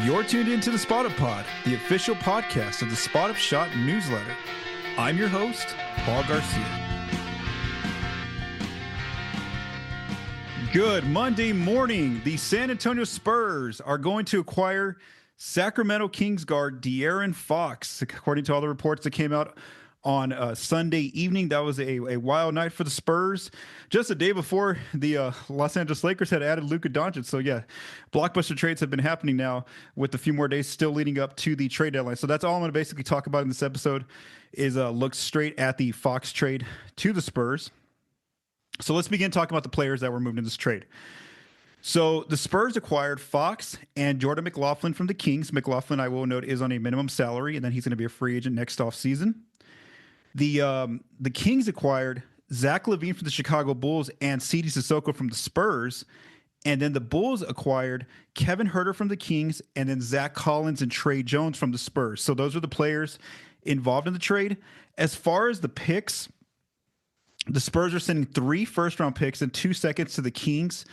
You're tuned into the Spot Up Pod, the official podcast of the Spot Up Shot newsletter. I'm your host, Paul Garcia. Good Monday morning. The San Antonio Spurs are going to acquire Sacramento Kings guard De'Aaron Fox. According to all the reports that came out on Sunday evening, that was a wild night for the Spurs. Just a day before the Los Angeles Lakers had added Luka Doncic. So yeah, blockbuster trades have been happening now with a few more days still leading up to the trade deadline. So that's all I'm going to basically talk about in this episode is look straight at the Fox trade to the Spurs. So let's begin talking about the players that were moved in this trade. So the Spurs acquired Fox and Jordan McLaughlin from the Kings. McLaughlin, I will note, is on a minimum salary, and then he's going to be a free agent next offseason. The Kings acquired Zach LaVine from the Chicago Bulls and Sidi Sissoko from the Spurs. And then the Bulls acquired Kevin Huerter from the Kings and then Zach Collins and Trey Jones from the Spurs. So those are the players involved in the trade. As far as the picks, the Spurs are sending 3 first-round picks and 2 seconds to the Kings,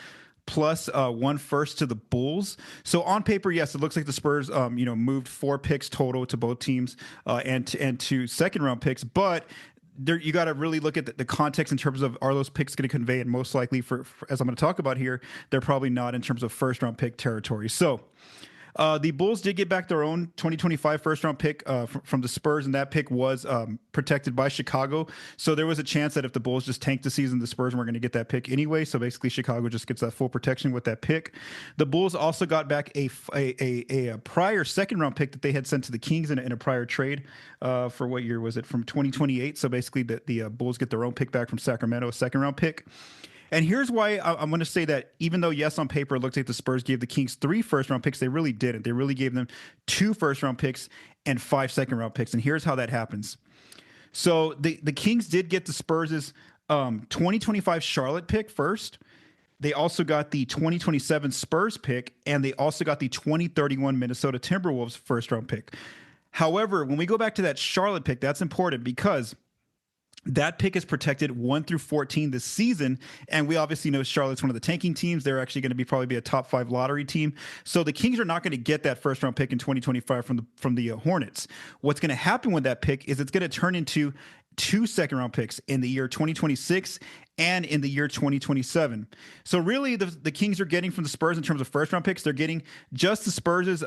plus 1 first to the Bulls. So on paper, yes, it looks like the Spurs, moved 4 picks total to both teams and 2 second-round picks. But there, you got to really look at the context in terms of, are those picks going to convey? And most likely, for as I'm going to talk about here, they're probably not in terms of first-round pick territory. So the Bulls did get back their own 2025 first-round pick from the Spurs, and that pick was protected by Chicago. So there was a chance that if the Bulls just tanked the season, the Spurs weren't going to get that pick anyway. So basically, Chicago just gets that full protection with that pick. The Bulls also got back a prior second-round pick that they had sent to the Kings in a prior trade. For what year was it? From 2028. So basically, the Bulls get their own pick back from Sacramento, a second-round pick. And here's why I'm going to say that even though, yes, on paper, it looks like the Spurs gave the Kings 3 first-round picks, they really didn't. They really gave them 2 first-round picks and 5 second-round picks. And here's how that happens. So the Kings did get the Spurs' 2025 Charlotte pick first. They also got the 2027 Spurs pick, and they also got the 2031 Minnesota Timberwolves first-round pick. However, when we go back to that Charlotte pick, that's important because that pick is protected 1 through 14 this season, and we obviously know Charlotte's one of the tanking teams. They're actually going to probably be a top 5 lottery team. So the Kings are not going to get that first round pick in 2025 from the Hornets. What's going to happen with that pick is it's going to turn into 2 second round picks in the year 2026 and in the year 2027. So really, the Kings are getting from the Spurs in terms of first round picks, they're getting just the Spurs'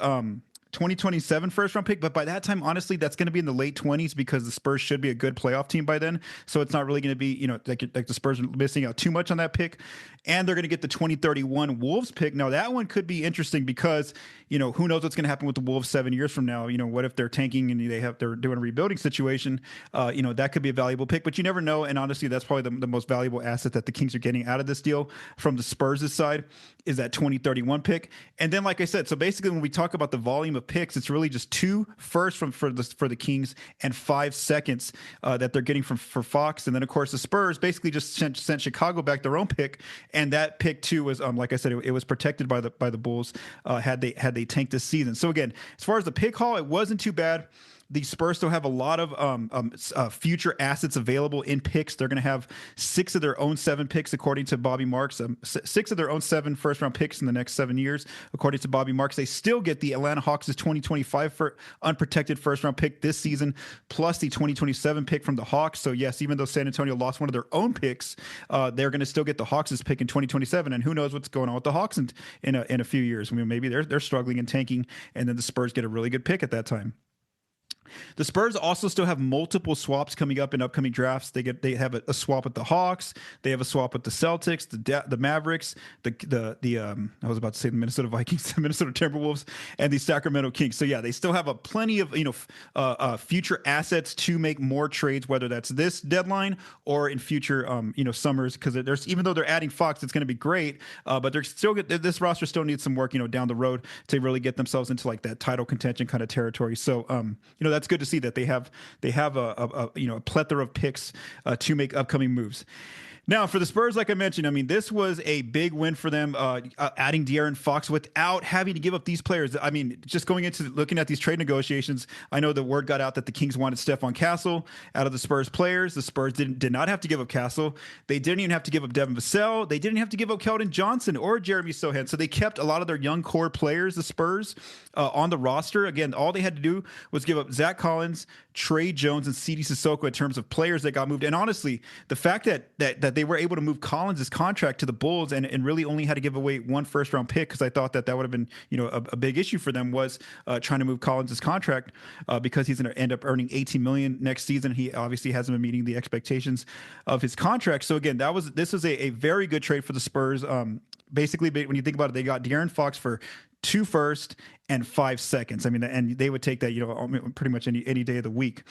2027 first round pick, but by that time, honestly, that's going to be in the late 20s because the Spurs should be a good playoff team by then. So it's not really going to be, like the Spurs are missing out too much on that pick. And they're going to get the 2031 Wolves pick. Now that one could be interesting because, who knows what's going to happen with the Wolves 7 years from now? What if they're tanking and they're doing a rebuilding situation? That could be a valuable pick, but you never know. And honestly, that's probably the most valuable asset that the Kings are getting out of this deal from the Spurs' side is that 2031 pick. And then, like I said, so basically when we talk about the volume of picks, it's really just 2 firsts for the Kings and 5 seconds that they're getting for Fox. And then of course the Spurs basically just sent Chicago back their own pick, and that pick too was like I said, it was protected by the Bulls had they tanked this season. So again, as far as the pick haul, it wasn't too bad. The Spurs still have a lot of future assets available in picks. They're going to have 6 of their own 7 picks, according to Bobby Marks. 6 of their own 7 first-round picks in the next 7 years, according to Bobby Marks. They still get the Atlanta Hawks' 2025 for unprotected first-round pick this season, plus the 2027 pick from the Hawks. So yes, even though San Antonio lost one of their own picks, they're going to still get the Hawks' pick in 2027. And who knows what's going on with the Hawks in a few years? I mean, maybe they're struggling and tanking, and then the Spurs get a really good pick at that time. The Spurs also still have multiple swaps coming up in upcoming drafts. They have a swap with the Hawks. They have a swap with the Celtics, the Mavericks, I was about to say the Minnesota Vikings, the Minnesota Timberwolves, and the Sacramento Kings. So yeah, they still have a plenty of future assets to make more trades, whether that's this deadline or in future summers. Because there's, even though they're adding Fox, it's going to be great, but they're still this roster still needs some work down the road to really get themselves into like that title contention kind of territory. So that's good to see that they have a plethora of picks to make upcoming moves. Now, for the Spurs, like I mentioned, I mean, this was a big win for them, adding De'Aaron Fox without having to give up these players. I mean, just going into looking at these trade negotiations, I know the word got out that the Kings wanted Stephon Castle out of the Spurs players. The Spurs did not have to give up Castle. They didn't even have to give up Devin Vassell. They didn't have to give up Keldon Johnson or Jeremy Sohan. So they kept a lot of their young core players, the Spurs, on the roster. Again, all they had to do was give up Zach Collins, Trey Jones, and CD Sissoko in terms of players that got moved. And honestly, the fact that they were able to move Collins' contract to the Bulls and really only had to give away one first-round pick, because I thought that would have been a big issue for them, was trying to move Collins' contract because he's going to end up earning $18 million next season. He obviously hasn't been meeting the expectations of his contract. So again, this was a very good trade for the Spurs. Basically, when you think about it, they got De'Aaron Fox for 2 firsts and 5 seconds. I mean, and they would take that, pretty much any day of the week.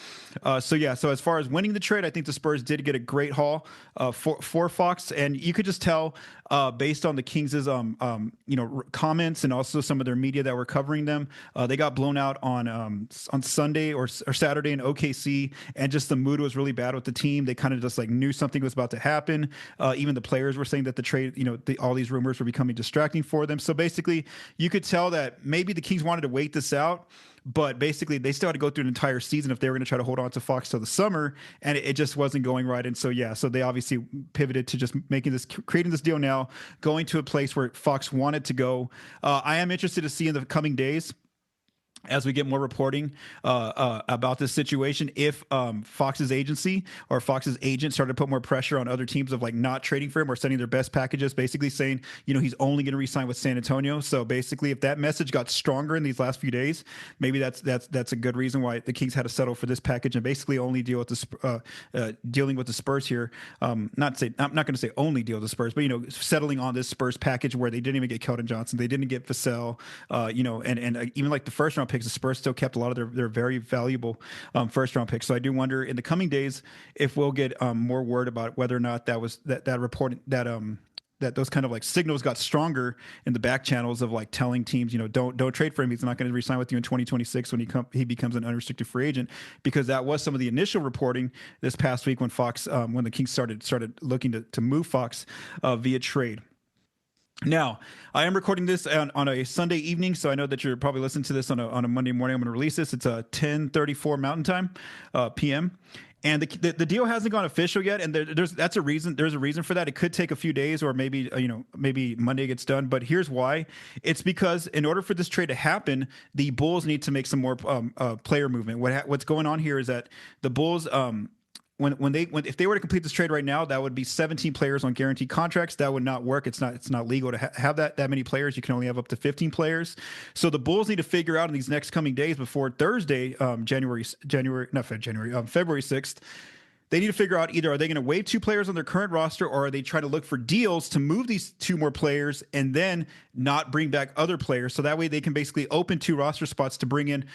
So as far as winning the trade, I think the Spurs did get a great haul for Fox, and you could just tell based on the Kings's comments and also some of their media that were covering them, they got blown out on Sunday or Saturday in OKC, and just the mood was really bad with the team. They kind of just like knew something was about to happen. Even the players were saying that the trade, all these rumors were becoming distracting for them. So basically, you could tell that maybe the Kings wanted to wait this out, but basically they still had to go through an entire season if they were going to try to hold on to Fox till the summer, and it just wasn't going right. And so they obviously pivoted to just creating this deal now, going to a place where Fox wanted to go. I am interested to see in the coming days, as we get more reporting about this situation, if Fox's agency or Fox's agent started to put more pressure on other teams of like not trading for him or sending their best packages, basically saying, he's only going to re-sign with San Antonio. So basically, if that message got stronger in these last few days, maybe that's a good reason why the Kings had to settle for this package and basically only deal with dealing with the Spurs here. I'm not going to say only deal with the Spurs, but settling on this Spurs package where they didn't even get Keldon Johnson, they didn't get Vassell, and even like the first round picks, the Spurs still kept a lot of their very valuable first round picks. So I do wonder in the coming days if we'll get more word about whether or not that report that those kind of like signals got stronger in the back channels of like telling teams, don't trade for him. He's not going to re-sign with you in 2026 when he becomes an unrestricted free agent, because that was some of the initial reporting this past week when when the Kings started looking to move Fox via trade. Now, I am recording this on a Sunday evening, so I know that you're probably listening to this on a Monday morning. I'm going to release this. It's 10:34 Mountain Time, PM. And the deal hasn't gone official yet, and that's a reason. There's a reason for that. It could take a few days, or maybe maybe Monday gets done. But here's why: it's because in order for this trade to happen, the Bulls need to make some more player movement. What's going on here is that the Bulls. If they were to complete this trade right now, that would be 17 players on guaranteed contracts. That would not work. It's not legal to have that many players. You can only have up to 15 players. So the Bulls need to figure out in these next coming days before Thursday, February 6th. They need to figure out either are they going to waive 2 players on their current roster, or are they trying to look for deals to move these 2 more players and then not bring back other players. So that way they can basically open 2 roster spots to bring in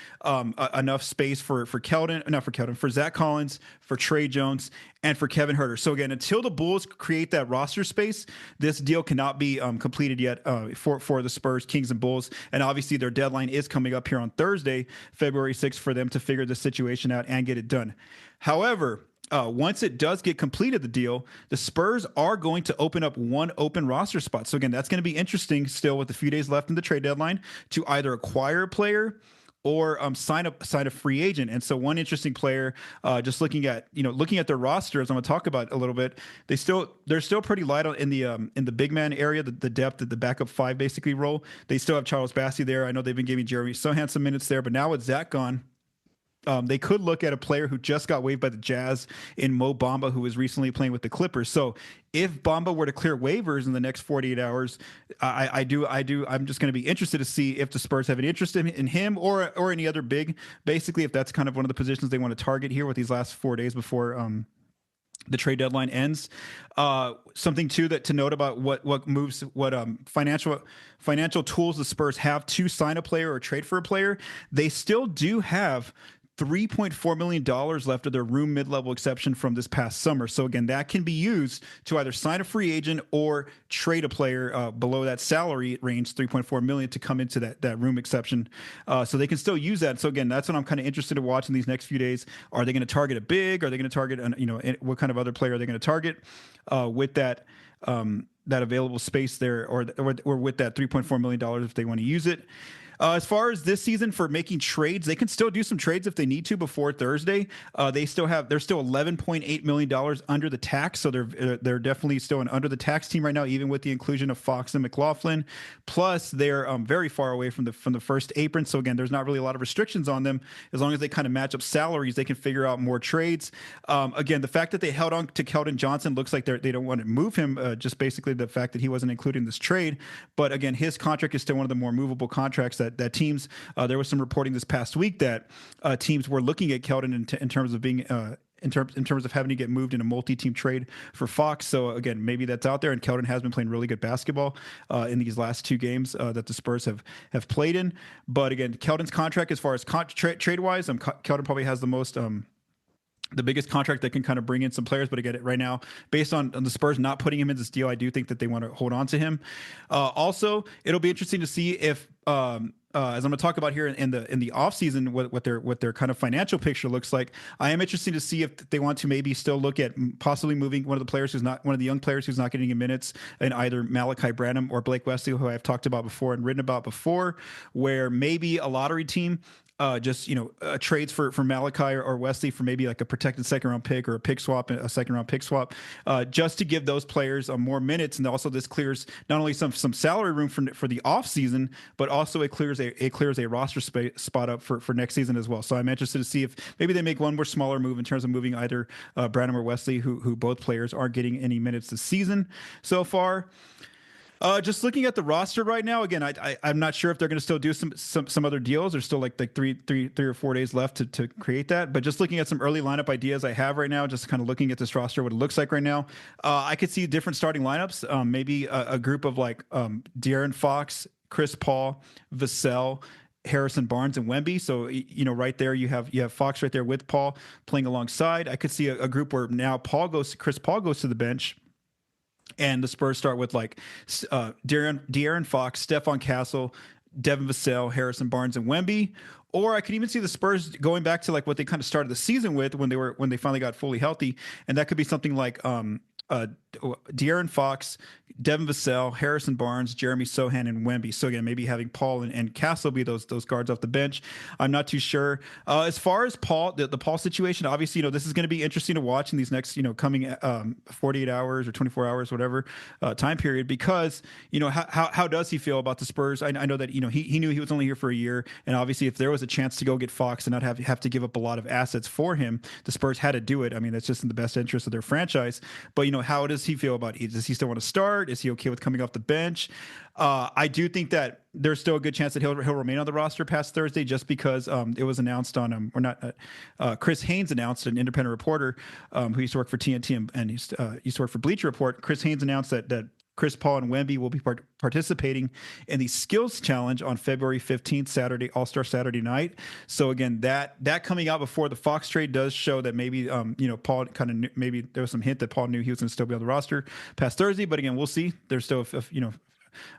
enough space for Zach Collins, for Trey Jones, and for Kevin Huerter. So again, until the Bulls create that roster space, this deal cannot be completed yet for the Spurs, Kings, and Bulls. And obviously their deadline is coming up here on Thursday, February 6th, for them to figure the situation out and get it done. However, once it does get completed, the deal, the Spurs are going to open up 1 open roster spot. So again, that's going to be interesting still with a few days left in the trade deadline to either acquire a player or sign a free agent. And so one interesting player, just looking at their roster, as I'm going to talk about a little bit, they're still pretty light in the big man area, the depth of the backup 5 basically role. They still have Charles Bassey there. I know they've been giving Jeremy Sohan some minutes there, but now with Zach gone, they could look at a player who just got waived by the Jazz in Mo Bamba, who was recently playing with the Clippers. So if Bamba were to clear waivers in the next 48 hours, I'm just going to be interested to see if the Spurs have any interest in him or any other big, basically, if that's kind of one of the positions they want to target here with these last 4 days before the trade deadline ends. Something too to note about what moves, financial tools the Spurs have to sign a player or trade for a player. They still do have $3.4 million left of their room mid-level exception from this past summer. So again, that can be used to either sign a free agent or trade a player below that salary range, $3.4 million, to come into that room exception. So they can still use that. So again, that's what I'm kind of interested in watching these next few days. Are they going to target a big? Are they going to target what kind of other player are they going to target with that that available space there, or with that $3.4 million if they want to use it? As far as this season for making trades, they can still do some trades if they need to before Thursday. They're still $11.8 million under the tax, so they're definitely still an under the tax team right now, even with the inclusion of Fox and McLaughlin. Plus, they're very far away from the first apron. So again, there's not really a lot of restrictions on them. As long as they kind of match up salaries, they can figure out more trades. Again, the fact that they held on to Keldon Johnson looks like they don't want to move him. Just basically the fact that he wasn't included in this trade. But again, his contract is still one of the more movable contracts that teams, there was some reporting this past week that teams were looking at Keldon in terms of being in terms of having to get moved in a multi-team trade for Fox. So again, maybe that's out there, and Keldon has been playing really good basketball in these last two games that the Spurs have played in. But again, Keldon's contract, as far as trade wise, Keldon probably has the biggest contract that can kind of bring in some players. But again, right now, based on the Spurs not putting him in this deal, I do think that they want to hold on to him. Also, it'll be interesting to see if, as I'm going to talk about here in the offseason, what their kind of financial picture looks like. I am interested to see if they want to maybe still look at possibly moving one of the young players who's not getting minutes, in either Malachi Branham or Blake Wesley, who I've talked about before and written about before, where maybe a lottery team trades for Malachi or Wesley for maybe like a protected second round pick or a second round pick swap, just to give those players more minutes. And also this clears not only some salary room for the off season, but also it clears a roster spot up for next season as well. So I'm interested to see if maybe they make one more smaller move in terms of moving either Branham or Wesley, who both players aren't getting any minutes this season so far. Just looking at the roster right now, again, I'm not sure if they're going to still do some other deals. There's still like three or 4 days left to create that. But just looking at some early lineup ideas I have right now, just kind of looking at this roster, what it looks like right now, I could see different starting lineups. Maybe a group of like De'Aaron Fox, Chris Paul, Vassell, Harrison Barnes, and Wemby. So right there you have Fox right there with Paul playing alongside. I could see a group where now Chris Paul goes to the bench, and the Spurs start with like De'Aaron Fox, Stephon Castle, Devin Vassell, Harrison Barnes, and Wemby. Or I could even see the Spurs going back to like what they kind of started the season with when they finally got fully healthy, and that could be something like De'Aaron Fox, Devin Vassell, Harrison Barnes, Jeremy Sohan, and Wemby. So again, maybe having Paul and Castle be those guards off the bench. I'm not too sure. As far as Paul, the Paul situation, obviously, this is going to be interesting to watch in these next, coming 48 hours or 24 hours, whatever time period, because, how does he feel about the Spurs? I know that, he knew he was only here for a year. And obviously if there was a chance to go get Fox and not have to give up a lot of assets for him, the Spurs had to do it. I mean, that's just in the best interest of their franchise. But, how does he feel about it? Does he still want to start? Is he okay with coming off the bench? I do think that there's still a good chance that he'll remain on the roster past Thursday, just because it was announced on Chris Haynes announced, an independent reporter who used to work for TNT and used to work for Bleacher Report. Chris Haynes announced that Chris Paul and Wemby will be participating in the Skills Challenge on February 15th, Saturday, All-Star Saturday night. So again, that coming out before the Fox trade does show that maybe Paul kind of maybe there was some hint that Paul knew he was going to still be on the roster past Thursday. But again, we'll see. There's still 3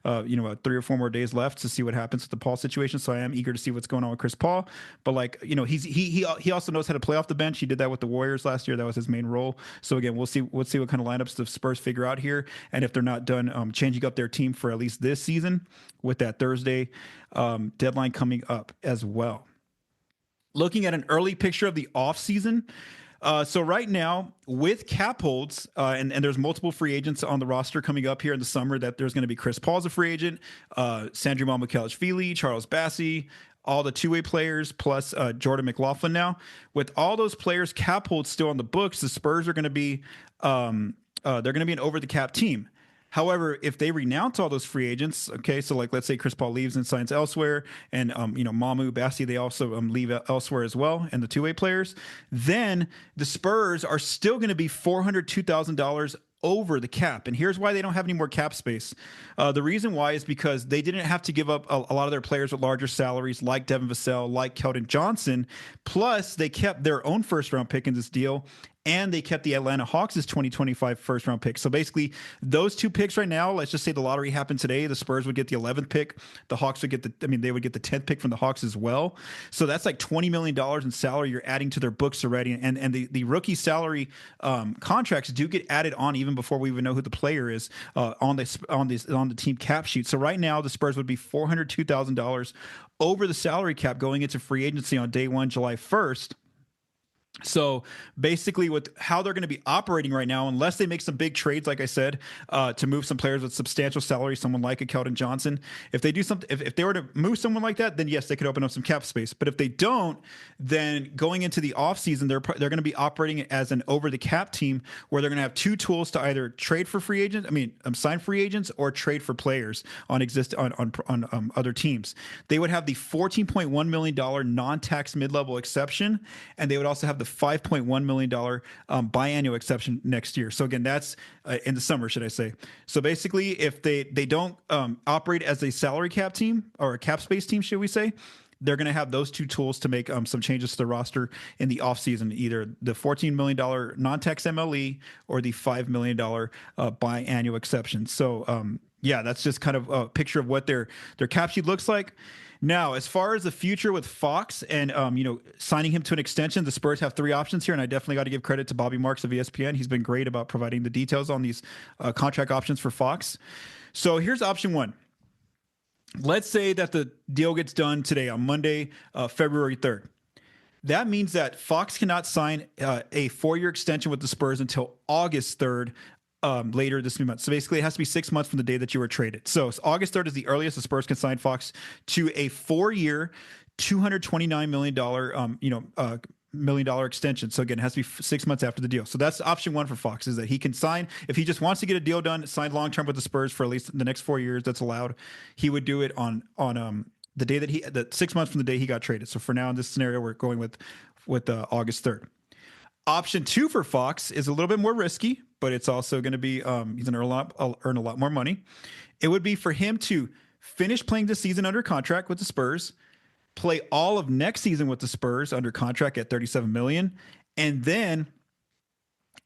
or 4 more days left to see what happens with the Paul situation. So I am eager to see what's going on with Chris Paul. But he also knows how to play off the bench. He did that with the Warriors last year. That was his main role. So again, we'll see what kind of lineups the Spurs figure out here, and if they're not done changing up their team for at least this season with that Thursday deadline coming up as well. Looking at an early picture of the offseason. So right now, with cap holds, and there's multiple free agents on the roster coming up here in the summer, that there's going to be Chris Paul's a free agent, Sandro Mamukelashvili, Charles Bassey, all the two-way players, plus Jordan McLaughlin now. With all those players cap holds still on the books, the Spurs are going to be an over-the-cap team. However, if they renounce all those free agents, okay, so like let's say Chris Paul leaves and signs elsewhere, and Mamu, Bassey, they also leave elsewhere as well, and the two-way players, then the Spurs are still going to be $402,000 over the cap. And here's why they don't have any more cap space. The reason why is because they didn't have to give up a lot of their players with larger salaries, like Devin Vassell, like Keldon Johnson. Plus, they kept their own first-round pick in this deal, and they kept the Atlanta Hawks' 2025 first-round pick. So basically, those two picks right now, let's just say the lottery happened today. The Spurs would get the 11th pick. The Hawks would get they would get the 10th pick from the Hawks as well. So that's like $20 million in salary you're adding to their books already. And the rookie salary contracts do get added on even before we even know who the player is on the team cap sheet. So right now, the Spurs would be $402,000 over the salary cap going into free agency on day one, July 1st. So basically, with how they're going to be operating right now, unless they make some big trades, like I said, to move some players with substantial salary, someone like a Keldon Johnson, if they do something, if they were to move someone like that, then yes, they could open up some cap space. But if they don't, then going into the offseason, they're going to be operating as an over the cap team where they're going to have two tools to either trade for free agents, sign free agents, or trade for players on other teams. They would have the $14.1 million non-tax mid-level exception, and they would also have the $5.1 million biannual exception next year. So again, that's in the summer, should I say. So basically, if they don't operate as a salary cap team or a cap space team, should we say, they're going to have those two tools to make some changes to the roster in the offseason, either the $14 million non-tax MLE or the $5 million biannual exception. So yeah, that's just kind of a picture of what their cap sheet looks like. Now, as far as the future with Fox and signing him to an extension, the Spurs have three options here, and I definitely got to give credit to Bobby Marks of ESPN. He's been great about providing the details on these contract options for Fox. So here's option one. Let's say that the deal gets done today on Monday, February 3rd. That means that Fox cannot sign a 4-year extension with the Spurs until August 3rd. Later this month. So basically, it has to be 6 months from the day that you were traded. So August 3rd is the earliest the Spurs can sign Fox to a 4-year, $229 million extension. So again, it has to be 6 months after the deal. So that's option one for Fox, is that he can sign, if he just wants to get a deal done, sign long-term with the Spurs for at least the next 4 years, that's allowed. He would do it on the day that 6 months from the day he got traded. So for now, in this scenario, we're going with August 3rd. Option two for Fox is a little bit more risky, but it's also going to be he's going to earn a lot more money. It would be for him to finish playing this season under contract with the Spurs, play all of next season with the Spurs under contract at $37 million, and then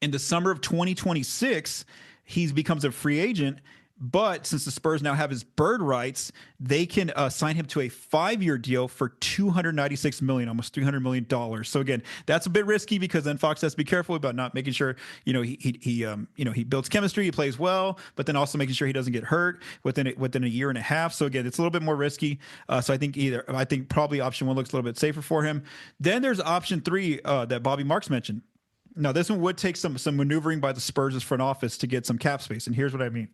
in the summer of 2026, he becomes a free agent. But since the Spurs now have his bird rights, they can sign him to a 5-year deal for $296 million, almost $300 million. So again, that's a bit risky because then Fox has to be careful about not making sure he builds chemistry, he plays well, but then also making sure he doesn't get hurt within a year and a half. So again, it's a little bit more risky. So I think probably option one looks a little bit safer for him. Then there's option three that Bobby Marks mentioned. Now this one would take some maneuvering by the Spurs' front office to get some cap space, and here's what I mean.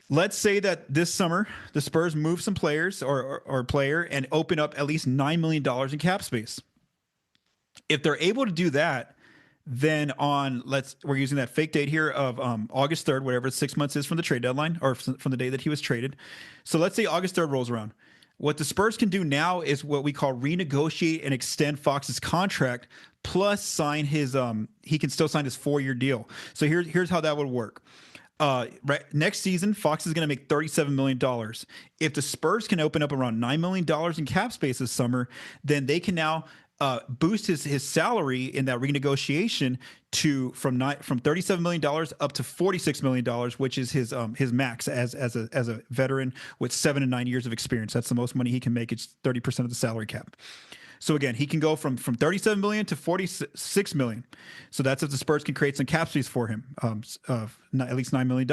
Let's say that this summer the Spurs move some players or a player and open up at least $9 million in cap space. If they're able to do that, then we're using that fake date here of August 3rd, whatever 6 months is from the trade deadline or from the day that he was traded. So let's say August 3rd rolls around. What the Spurs can do now is what we call renegotiate and extend Fox's contract, plus sign his he can still sign his 4-year deal. So here's how that would work. Next season, Fox is going to make $37 million. If the Spurs can open up around $9 million in cap space this summer, then they can now boost his salary in that renegotiation from $37 million up to $46 million, which is his max as a veteran with 7 and 9 years of experience. That's the most money he can make. It's 30% of the salary cap. So again, he can go from $37 million to $46 million. So that's if the Spurs can create some cap space for him, at least $9 million.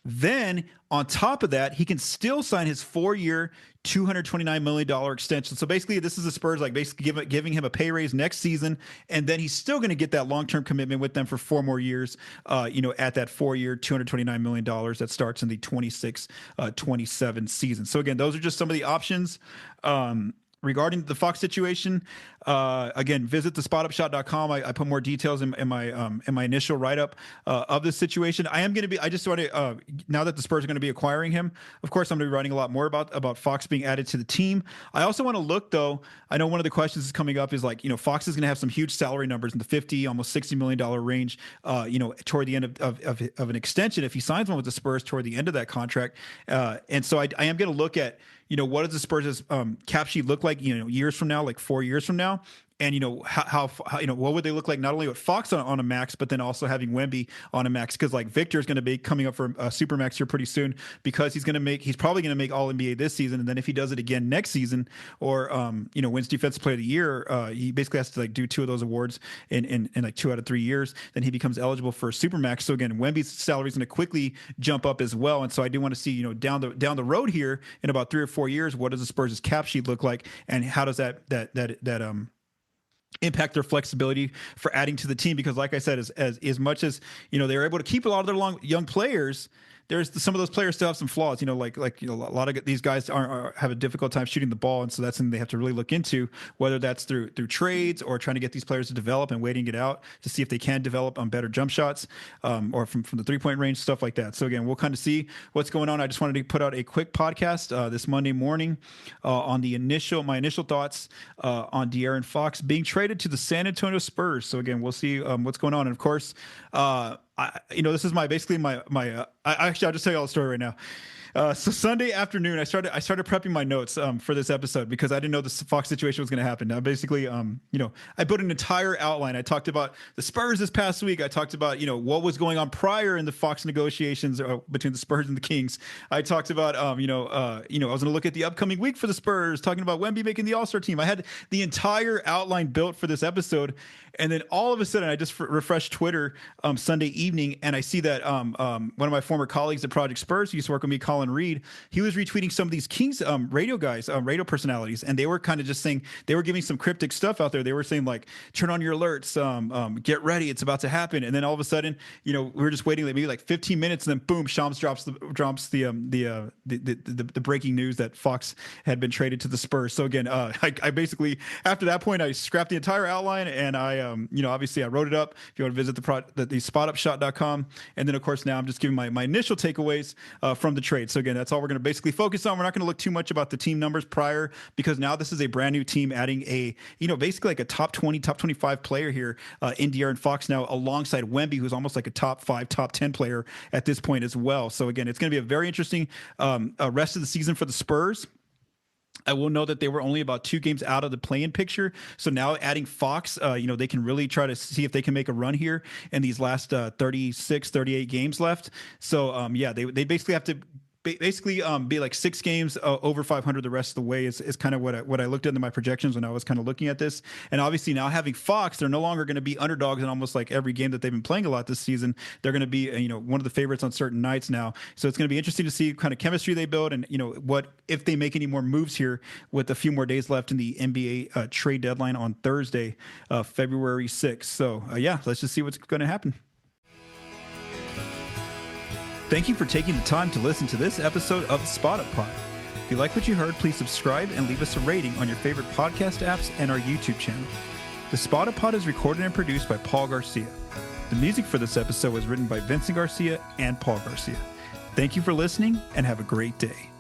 Then on top of that, he can still sign his 4-year, $229 million extension. So basically, this is the Spurs giving him a pay raise next season, and then he's still going to get that long-term commitment with them for 4 more years. At that 4-year, $229 million that starts in the 26-27 season. So again, those are just some of the options regarding the Fox situation, again, visit thespotupshot.com. I put more details in my initial write-up of this situation. I just want to, now that the Spurs are going to be acquiring him, of course, I'm going to be writing a lot more about Fox being added to the team. I also want to look, though, I know one of the questions is coming up is like, Fox is going to have some huge salary numbers in the $50, almost $60 million range, toward the end of an extension if he signs one with the Spurs toward the end of that contract. And so I am going to look at, what does the Spurs' cap sheet look like, years from now, like 4 years from now? And, how what would they look like not only with Fox on a max, but then also having Wemby on a max? Because like Victor is going to be coming up for a super max here pretty soon because he's probably going to make All NBA this season. And then if he does it again next season or, wins Defensive Player of the Year, he basically has to like do 2 of those awards in like 2 out of 3 years. Then he becomes eligible for a super max. So again, Wemby's salary is going to quickly jump up as well. And so I do want to see, down the road here in about 3 or 4 years, what does the Spurs' cap sheet look like? And how does that impact their flexibility for adding to the team? Because like I said, as much as they're able to keep a lot of their young players, there's some of those players still have some flaws. A lot of these guys have a difficult time shooting the ball, and so that's something they have to really look into, whether that's through trades or trying to get these players to develop and waiting it out to see if they can develop on better jump shots, or from the 3-point range, stuff like that. So again, we'll kind of see what's going on. I just wanted to put out a quick podcast this Monday morning on my initial thoughts on De'Aaron Fox being traded to the San Antonio Spurs. So again, we'll see what's going on, and of course. This is I'll just tell you all the story right now. So Sunday afternoon, I started prepping my notes for this episode because I didn't know the Fox situation was going to happen. Now, basically, I put an entire outline. I talked about the Spurs this past week. I talked about what was going on prior in the Fox negotiations between the Spurs and the Kings. I talked about I was going to look at the upcoming week for the Spurs, talking about Wemby making the All-Star team. I had the entire outline built for this episode, and then all of a sudden, I just refreshed Twitter Sunday evening, and I see that one of my former colleagues at Project Spurs, who used to work with me, Colin Reed, he was retweeting some of these Kings radio guys, radio personalities, and they were kind of just saying, they were giving some cryptic stuff out there. They were saying like, turn on your alerts, get ready, it's about to happen. And then all of a sudden, we were just waiting maybe like 15 minutes, and then boom, Shams drops the breaking news that Fox had been traded to the Spurs. So again, I basically, after that point, I scrapped the entire outline, and I obviously I wrote it up. If you want to visit the spotupshot.com, and then of course now I'm just giving my initial takeaways from the trade. So again, that's all we're going to basically focus on. We're not going to look too much about the team numbers prior, because now this is a brand new team adding a basically like a top 20, top 25 player here in De'Aaron Fox now, alongside Wemby, who's almost like a top 5, top 10 player at this point as well. So again, it's going to be a very interesting rest of the season for the Spurs. I will know that they were only about 2 games out of the play-in picture. So now adding Fox, they can really try to see if they can make a run here in these last 36, 38 games left. So, they basically have to be like 6 games over 500 the rest of the way is kind of what I looked at in my projections when I was kind of looking at this. And obviously now having Fox, they're no longer going to be underdogs in almost like every game that they've been playing a lot this season. They're going to be one of the favorites on certain nights now. So it's going to be interesting to see kind of chemistry they build, and what if they make any more moves here with a few more days left in the NBA trade deadline on Thursday, February 6th. So let's just see what's going to happen. Thank you for taking the time to listen to this episode of the Spot Up Pod. If you like what you heard, please subscribe and leave us a rating on your favorite podcast apps and our YouTube channel. The Spot Up Pod is recorded and produced by Paul Garcia. The music for this episode was written by Vincent Garcia and Paul Garcia. Thank you for listening, and have a great day.